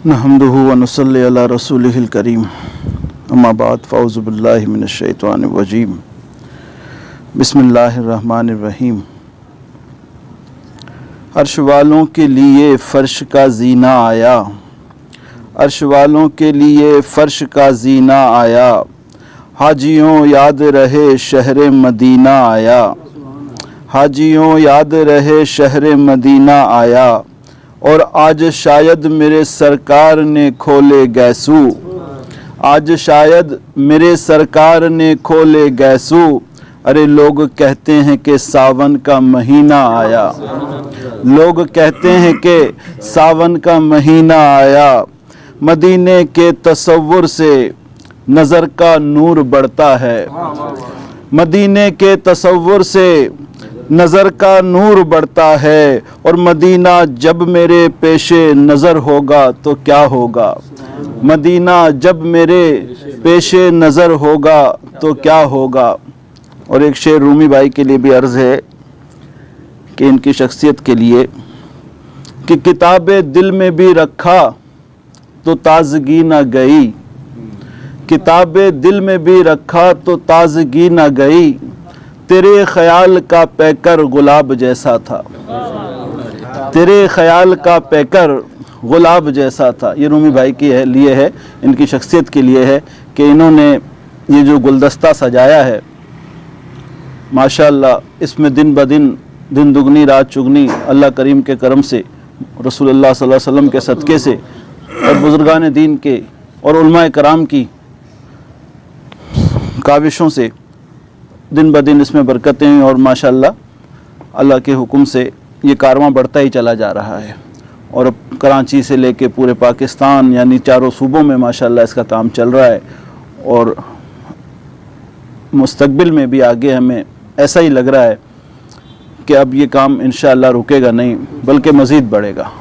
नहमदुहु व नसल्ली अला रसूलिहिल करीम अम्मा बाद फ़ौज़ु बिल्लाहि मिनश शैतानिर रजीम बिस्मिल्लाहिर रहमानिर रहीम। अर्श वालों के लिए फ़र्श का ज़ीना आया, अर्श वालों के लिए फ़र्श का ज़ीना आया, हाजियों याद रहे शहर मदीना आया, हाजियों याद रहे शहर मदीना आया, और आज शायद मेरे सरकार ने खोले गैसू, आज शायद मेरे सरकार ने खोले गैसू। अरे लोग कहते हैं कि सावन का महीना आया, लोग कहते हैं कि सावन का महीना आया। मदीने के तसव्वुर से नज़र का नूर बढ़ता है, मदीने के तसव्वुर से नज़र का नूर बढ़ता है, और मदीना जब मेरे पेशे नज़र होगा तो क्या होगा, मदीना जब मेरे पेशे नज़र होगा तो क्या होगा। और एक शेर रूमी भाई के लिए भी अर्ज़ है कि इनकी शख्सियत के लिए कि किताबे दिल में भी रखा तो ताज़गी न गई, किताबे दिल में भी रखा तो ताज़गी न गई, तेरे ख्याल का पैकर गुलाब जैसा था, तेरे ख्याल का पैकर गुलाब जैसा था। ये रूमी भाई के लिए है, इनकी शख्सियत के लिए है कि इन्होंने ये जो गुलदस्ता सजाया है माशाअल्लाह, इसमें दिन ब दिन, दिन दुगनी रात चुगनी अल्लाह करीम के करम से, रसूलुल्लाह सल्लल्लाहु अलैहि वसल्लम के सदक़े से और बुज़ुर्गान दीन के और उलमाए कराम की काविशों से दिन ब दिन इसमें बरकतें हैं, और माशाअल्लाह अल्लाह के हुक्म से ये कारवां बढ़ता ही चला जा रहा है। और अब कराची से लेके पूरे पाकिस्तान यानी चारों सूबों में माशाअल्लाह इसका काम चल रहा है, और मुस्तकबिल में भी आगे हमें ऐसा ही लग रहा है कि अब ये काम इंशाअल्लाह रुकेगा नहीं बल्कि मज़ीद बढ़ेगा।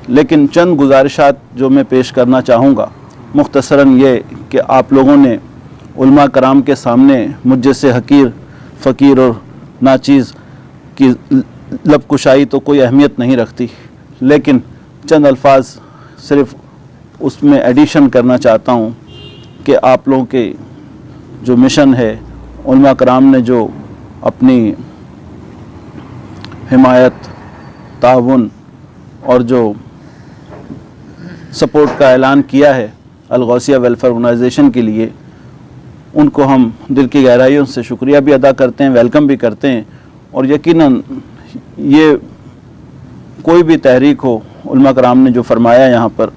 लेकिन चंद गुजारिशात जो मैं पेश करना चाहूँगा मुख्तसरन ये कि आप लोगों ने उलमा कराम के सामने मुझ जैसे हकीर फ़कीर और नाचीज़ की लबकुशाई तो कोई अहमियत नहीं रखती, लेकिन चंद अल्फाज सिर्फ़ उसमें एडिशन करना चाहता हूँ कि आप लोगों के जो मिशन है, उलमा कराम ने जो अपनी हिमायत, ताउन और जो सपोर्ट का ऐलान किया है अल-गौसिया वेलफेयर ऑर्गेनाइजेशन के लिए, उनको हम दिल की गहराइयों से शुक्रिया भी अदा करते हैं, वेलकम भी करते हैं। और यकीनन ये कोई भी तहरीक हो, उलमा कराम ने जो फरमाया यहाँ पर,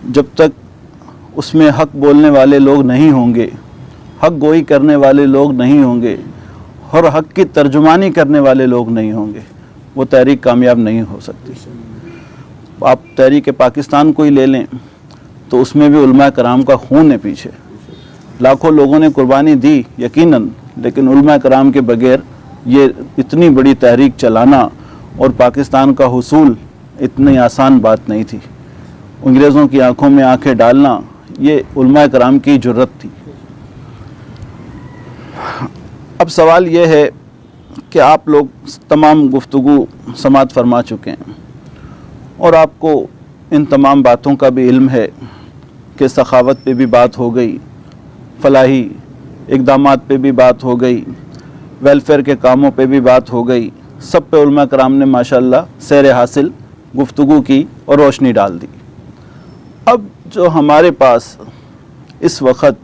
जब तक उसमें हक़ बोलने वाले लोग नहीं होंगे, हक़ गोई करने वाले लोग नहीं होंगे और हक़ की तर्जुमानी करने वाले लोग नहीं होंगे, वो तहरीक कामयाब नहीं हो सकती। आप तहरीक पाकिस्तान को ही ले लें तो उसमें भी उलमा कराम का खून है पीछे, लाखों लोगों ने कुर्बानी दी यकीनन, लेकिन उलमा कराम के बगैर ये इतनी बड़ी तहरीक चलाना और पाकिस्तान का हुसूल इतनी आसान बात नहीं थी। अंग्रेज़ों की आंखों में आंखें डालना ये उलमा कराम की जुर्रत थी। अब सवाल ये है कि आप लोग तमाम गुफ्तगू समाअत फरमा चुके हैं और आपको इन तमाम बातों का भी इल्म है कि सखावत पे भी बात हो गई, फलाही इक़दामात पे भी बात हो गई, वेलफेयर के कामों पे भी बात हो गई, सब पे उलमा कराम ने माशाअल्लाह सैर हासिल गुफ्तगू की और रोशनी डाल दी। अब जो हमारे पास इस वक्त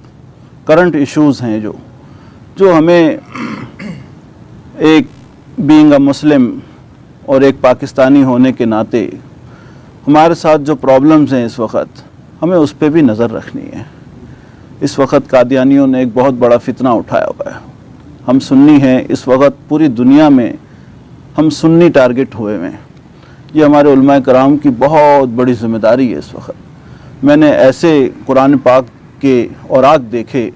करंट इश्यूज़ हैं, जो हमें एक बीइंग अ मुस्लिम और एक पाकिस्तानी होने के नाते हमारे साथ जो प्रॉब्लम्स हैं इस वक्त, हमें उस पर भी नज़र रखनी है। इस वक्त कादियानियों ने एक बहुत बड़ा फितना उठाया हुआ है। हम सुन्नी हैं, इस वक्त पूरी दुनिया में हम सुन्नी टारगेट हुए हुए हैं। ये हमारे उलमा कराम की बहुत बड़ी ज़िम्मेदारी है इस वक्त। मैंने ऐसे कुरान पाक के औराक देखे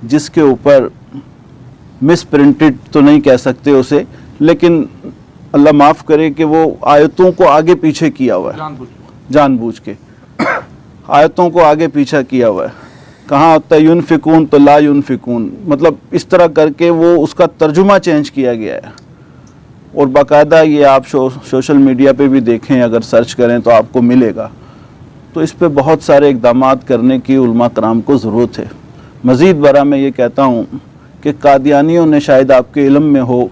जिसके ऊपर मिस प्रिंटेड तो नहीं कह सकते उसे, लेकिन अल्लाह माफ़ करे कि वो आयतों को आगे पीछे किया हुआ है, जानबूझ के आयतों को आगे पीछे किया हुआ है। कहाँ होता है युनफिकून तो ला युनफिकून, मतलब इस तरह करके वो उसका तर्जुमा चेंज किया गया है। और बाकायदा ये आप सोशल मीडिया पे भी देखें, अगर सर्च करें तो आपको मिलेगा। तो इस पे बहुत सारे इक़दामात करने की उलमा कराम को ज़रूरत है। मज़ीद बरा मैं ये कहता हूँ कि कादियानियों ने शायद आपके इल्म में हो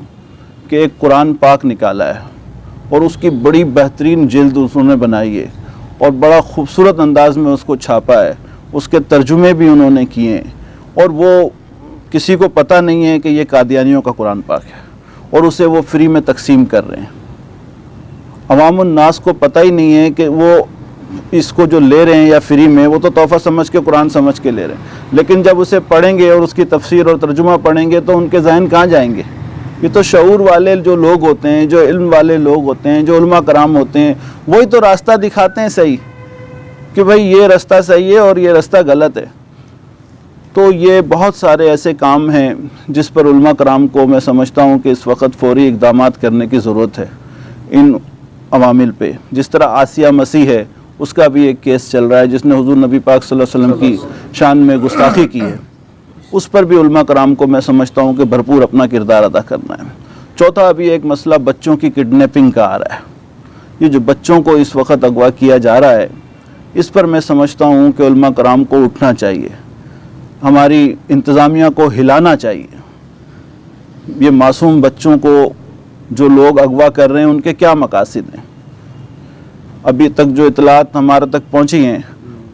कि एक कुरान पाक निकाला है और उसकी बड़ी बेहतरीन जिल्द उन्होंने बनाई है और बड़ा खूबसूरत अंदाज में उसको छापा है, उसके तर्जुमे भी उन्होंने किए हैं, और वो किसी को पता नहीं है कि ये कादियानियों का कुरान पाक है और उसे वो फ्री में तकसीम कर रहे हैं। अवामुन नास को पता ही नहीं है कि वो इसको जो ले रहे हैं या फ्री में, वो तो तोहफ़ा समझ के कुरान समझ के ले रहे हैं, लेकिन जब उसे पढ़ेंगे और उसकी तफसीर और तर्जुमा पढ़ेंगे तो उनके ज़हन कहाँ जाएंगे। ये तो शऊर वाले जो लोग होते हैं, जो इल्म वाले लोग होते हैं, जो उलमा कराम होते हैं, वही तो रास्ता दिखाते हैं सही कि भाई ये रास्ता सही है और ये रास्ता गलत है। तो ये बहुत सारे ऐसे काम हैं जिस पर उलमा कराम को मैं समझता हूँ कि इस वक्त फ़ौरी इक़दामात करने की ज़रूरत है इन अवामिल पे। जिस तरह आसिया मसीह है, उसका भी एक केस चल रहा है जिसने हुज़ूर नबी पाक सल्लल्लाहु अलैहि वसल्लम की शान में गुस्ताखी की है। उस पर भी उलमा कराम को मैं समझता हूँ कि भरपूर अपना किरदार अदा करना है। चौथा, अभी एक मसला बच्चों की किडनैपिंग का आ रहा है। ये जो बच्चों को इस वक्त अगवा किया जा रहा है, इस पर मैं समझता हूँ कि उलमा कराम को उठना चाहिए, हमारी इंतज़ामिया को हिलाना चाहिए। ये मासूम बच्चों को जो लोग अगवा कर रहे हैं, उनके क्या मकासद हैं? अभी तक जो इतलात हमारे तक पहुँची हैं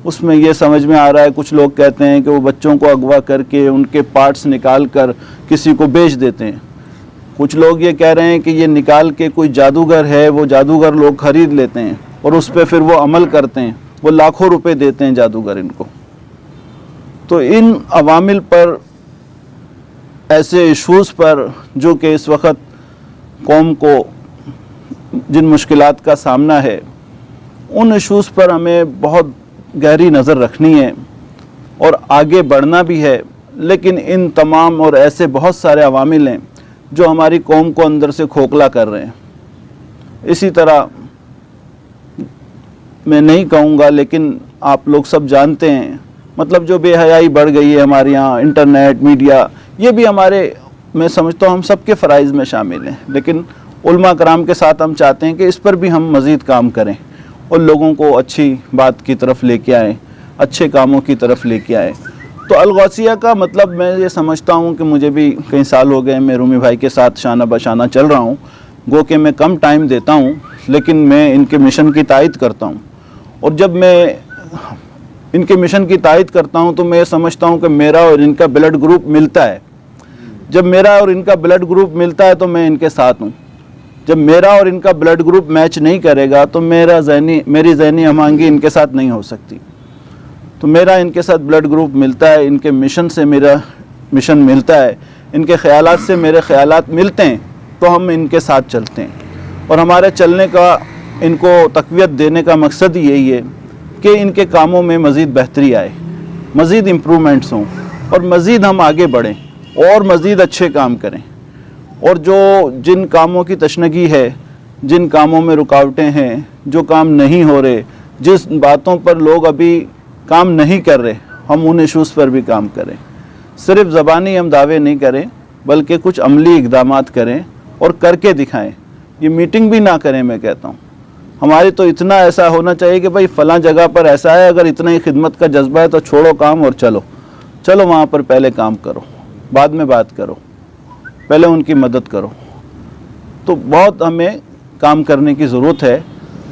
उसमें ये समझ में आ रहा है, कुछ लोग कहते हैं कि वो बच्चों को अगवा करके उनके पार्ट्स निकाल कर किसी को बेच देते हैं। कुछ लोग ये कह रहे हैं कि ये निकाल के कोई जादूगर है, वो जादूगर लोग ख़रीद लेते हैं और उस पर फिर वो अमल करते हैं, वो लाखों रुपए देते हैं जादूगर इनको। तो इन अवामिल पर, ऐसे इशूज़ पर जो कि इस वक्त कौम को जिन मुश्किलात का सामना है, उन इशूज़ पर हमें बहुत गहरी नज़र रखनी है और आगे बढ़ना भी है। लेकिन इन तमाम और ऐसे बहुत सारे अवामिल हैं जो हमारी कौम को अंदर से खोखला कर रहे हैं। इसी तरह मैं नहीं कहूँगा, लेकिन आप लोग सब जानते हैं, मतलब जो बेहयाई बढ़ गई है हमारे यहाँ, इंटरनेट, मीडिया, ये भी हमारे, मैं समझता हूँ हम सबके फ़राइज़ में शामिल हैं। लेकिन उलमा कराम के साथ हम चाहते हैं कि इस पर भी हम मज़ीद काम करें और लोगों को अच्छी बात की तरफ लेके आएँ, अच्छे कामों की तरफ लेके आएँ। तो अलगौसिया का मतलब मैं ये समझता हूँ कि मुझे भी कई साल हो गए, मैं रूमी भाई के साथ शाना बशाना चल रहा हूँ, गो कि मैं कम टाइम देता हूँ, लेकिन मैं इनके मिशन की तायद करता हूँ। और जब मैं इनके मिशन की तायद करता हूँ तो मैं समझता हूँ कि मेरा और इनका ब्लड ग्रुप मिलता है। जब मेरा और इनका ब्लड ग्रुप मिलता है तो मैं इनके साथ हूँ। जब मेरा और इनका ब्लड ग्रुप मैच नहीं करेगा तो मेरी ज़हनी हमआहंगी इनके साथ नहीं हो सकती। तो मेरा इनके साथ ब्लड ग्रुप मिलता है, इनके मिशन से मेरा मिशन मिलता है, इनके ख़यालात से मेरे ख़यालात मिलते हैं, तो हम इनके साथ चलते हैं। और हमारे चलने का, इनको तक़वियत देने का मकसद ही यही है कि इनके कामों में मज़ीद बेहतरी आए, मज़ीद इम्प्रूवमेंट्स हों और मज़ीद हम आगे बढ़ें और मज़ीद अच्छे काम करें। और जो जिन कामों की तशनगी है, जिन कामों में रुकावटें हैं, जो काम नहीं हो रहे, जिस बातों पर लोग अभी काम नहीं कर रहे, हम उन इशूज़ पर भी काम करें। सिर्फ़ ज़बानी हम दावे नहीं करें, बल्कि कुछ अमली इक़दामात करें और करके दिखाएं। ये मीटिंग भी ना करें। मैं कहता हूँ हमारी तो इतना ऐसा होना चाहिए कि भाई फ़लाँ जगह पर ऐसा है, अगर इतना ही खिदमत का जज्बा है तो छोड़ो काम और चलो वहाँ पर पहले काम करो, बाद में बात करो, पहले उनकी मदद करो। तो बहुत हमें काम करने की ज़रूरत है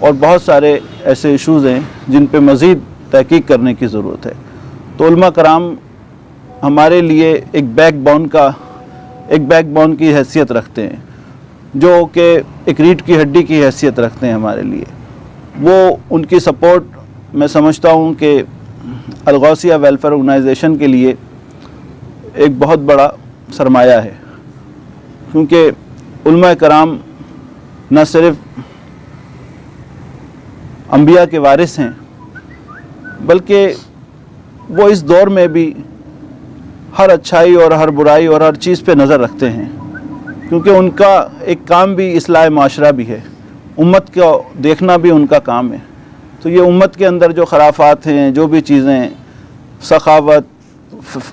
और बहुत सारे ऐसे इशूज़ हैं जिन पे मज़ीद तहकीक करने की ज़रूरत है। तो उलमा कराम हमारे लिए एक बैकबोन की हैसियत रखते हैं, जो कि एक रीढ़ की हड्डी की हैसियत रखते हैं हमारे लिए। वो उनकी सपोर्ट मैं समझता हूँ कि अलगौसिया वेलफेयर ऑर्गेनाइजेशन के लिए एक बहुत बड़ा सरमाया है, क्योंकि उलमा कराम न सिर्फ अंबिया के वारिस हैं, बल्कि वो इस दौर में भी हर अच्छाई और हर बुराई और हर चीज़ पे नज़र रखते हैं, क्योंकि उनका एक काम भी इस्लाह माशरा भी है, उम्मत को देखना भी उनका काम है। तो ये उम्मत के अंदर जो खराफात हैं, जो भी चीज़ें, सखावत,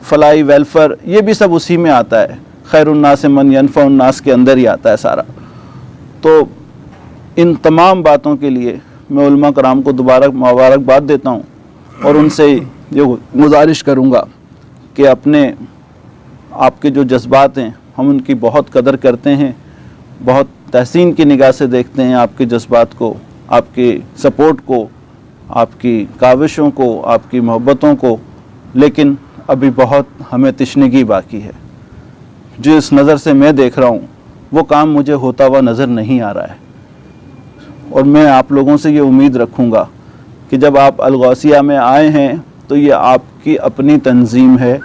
फलाई, वेलफेयर, ये भी सब उसी में आता है। खैरुन्नास मन यनफ़उन्नास के अंदर ही आता है सारा। तो इन तमाम बातों के लिए मैं उलमा कराम को दोबारा मुबारकबाद देता हूँ और उनसे ये गुजारिश करूँगा कि अपने आपके जो जज्बात हैं हम उनकी बहुत कदर करते हैं, बहुत तहसीन की निगाह से देखते हैं आपके जज्बात को, आपके सपोर्ट को, आपकी काविशों को, आपकी मोहब्बतों को, लेकिन अभी बहुत हमें तशनीगी बाकी है। जिस नज़र से मैं देख रहा हूँ वो काम मुझे होता हुआ नज़र नहीं आ रहा है और मैं आप लोगों से ये उम्मीद रखूँगा कि जब आप अलगौसिया में आए हैं तो ये आपकी अपनी तंजीम है,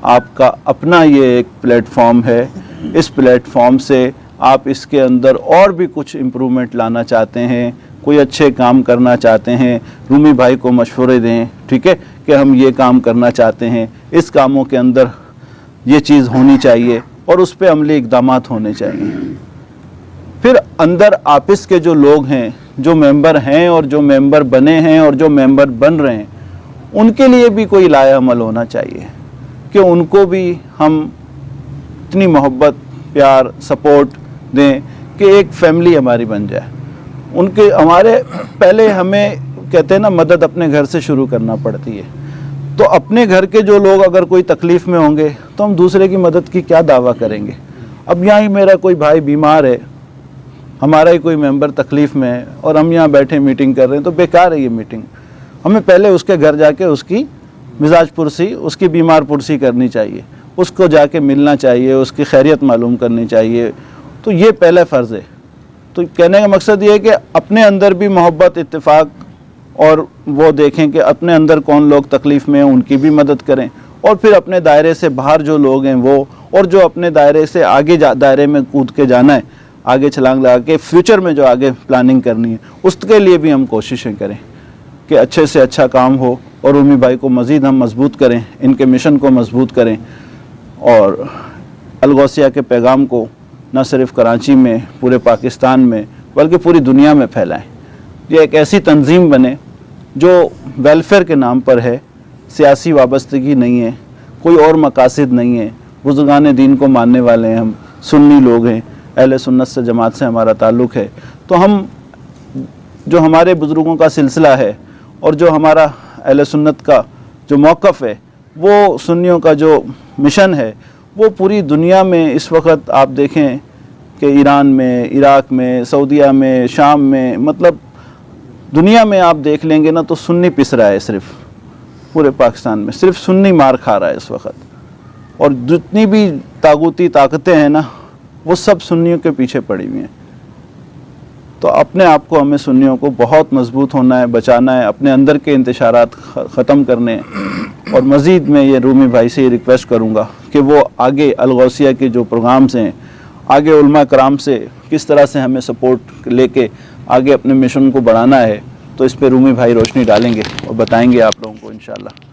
आपका अपना ये एक प्लेटफॉर्म है। इस प्लेटफॉर्म से आप इसके अंदर और भी कुछ इम्प्रूवमेंट लाना चाहते हैं, कोई अच्छे काम करना चाहते हैं, रूमी भाई को मशवरे दें, ठीक है, कि हम ये काम करना चाहते हैं, इस कामों के अंदर ये चीज़ होनी चाहिए और उस पर अमली इक़दामात होने चाहिए। फिर अंदर आपस के जो लोग हैं, जो मेंबर हैं और जो मेंबर बने हैं और जो मेंबर बन रहे हैं, उनके लिए भी कोई लाया अमल होना चाहिए कि उनको भी हम इतनी मोहब्बत, प्यार, सपोर्ट दें कि एक फैमिली हमारी बन जाए। उनके हमारे पहले हमें कहते हैं ना, मदद अपने घर से शुरू करना पड़ती है। तो अपने घर के जो लोग अगर कोई तकलीफ़ में होंगे तो हम दूसरे की मदद की क्या दावा करेंगे। अब यहाँ ही मेरा कोई भाई बीमार है, हमारा ही कोई मेंबर तकलीफ़ में है और हम यहाँ बैठे मीटिंग कर रहे हैं तो बेकार है ये मीटिंग। हमें पहले उसके घर जाके उसकी मिजाज पुरसी, उसकी बीमार पुरसी करनी चाहिए, उसको जाके मिलना चाहिए, उसकी खैरियत मालूम करनी चाहिए। तो ये पहला फ़र्ज़ है। तो कहने का मकसद ये है कि अपने अंदर भी मोहब्बत, इत्तेफाक और वो देखें कि अपने अंदर कौन लोग तकलीफ़ में हैं उनकी भी मदद करें और फिर अपने दायरे से बाहर जो लोग हैं वो, और जो अपने दायरे से आगे दायरे में कूद के जाना है, आगे छलांग लगा के फ्यूचर में जो आगे प्लानिंग करनी है उसके लिए भी हम कोशिशें करें कि अच्छे से अच्छा काम हो और रूमी भाई को मज़ीद हम मजबूत करें, इनके मिशन को मजबूत करें और अलगौसिया के पैगाम को न सिर्फ कराची में, पूरे पाकिस्तान में, बल्कि पूरी दुनिया में फैलाएं। ये एक ऐसी तंजीम बने जो वेलफेयर के नाम पर है, सियासी वाबस्तगी नहीं है, कोई और मकासद नहीं है। बुज़ुर्गान दीन को मानने वाले हैं, हम सुन्नी लोग हैं, अहले सुन्नत से, जमात से हमारा ताल्लुक़ है। तो हम जो हमारे बुज़ुर्गों का सिलसिला है और जो हमारा अहले सुन्नत का जो मौक़िफ़ है, वो सुन्नियों का जो मिशन है, वो पूरी दुनिया में इस वक्त आप देखें कि ईरान में, इराक़ में, सऊदीया में, शाम में, मतलब दुनिया में आप देख लेंगे ना तो सुन्नी पिस रहा है। सिर्फ पूरे पाकिस्तान में सिर्फ सुन्नी मार खा रहा है इस वक्त, और जितनी भी तागूती ताकतें हैं ना वो सब सुन्नियों के पीछे पड़ी हुई हैं। तो अपने आप को, हमें सुन्नियों को बहुत मजबूत होना है, बचाना है, अपने अंदर के इंतशारात ख़त्म करने हैं। और मज़ीद मैं ये रूमी भाई से ये रिक्वेस्ट करूँगा कि वो आगे अलगौसिया के जो प्रोग्राम्स हैं, आगे उलमा कराम से किस तरह से हमें सपोर्ट लेके आगे अपने मिशन को बढ़ाना है, तो इस पर रूमी भाई रोशनी डालेंगे और बताएंगे आप लोगों को इंशाअल्लाह।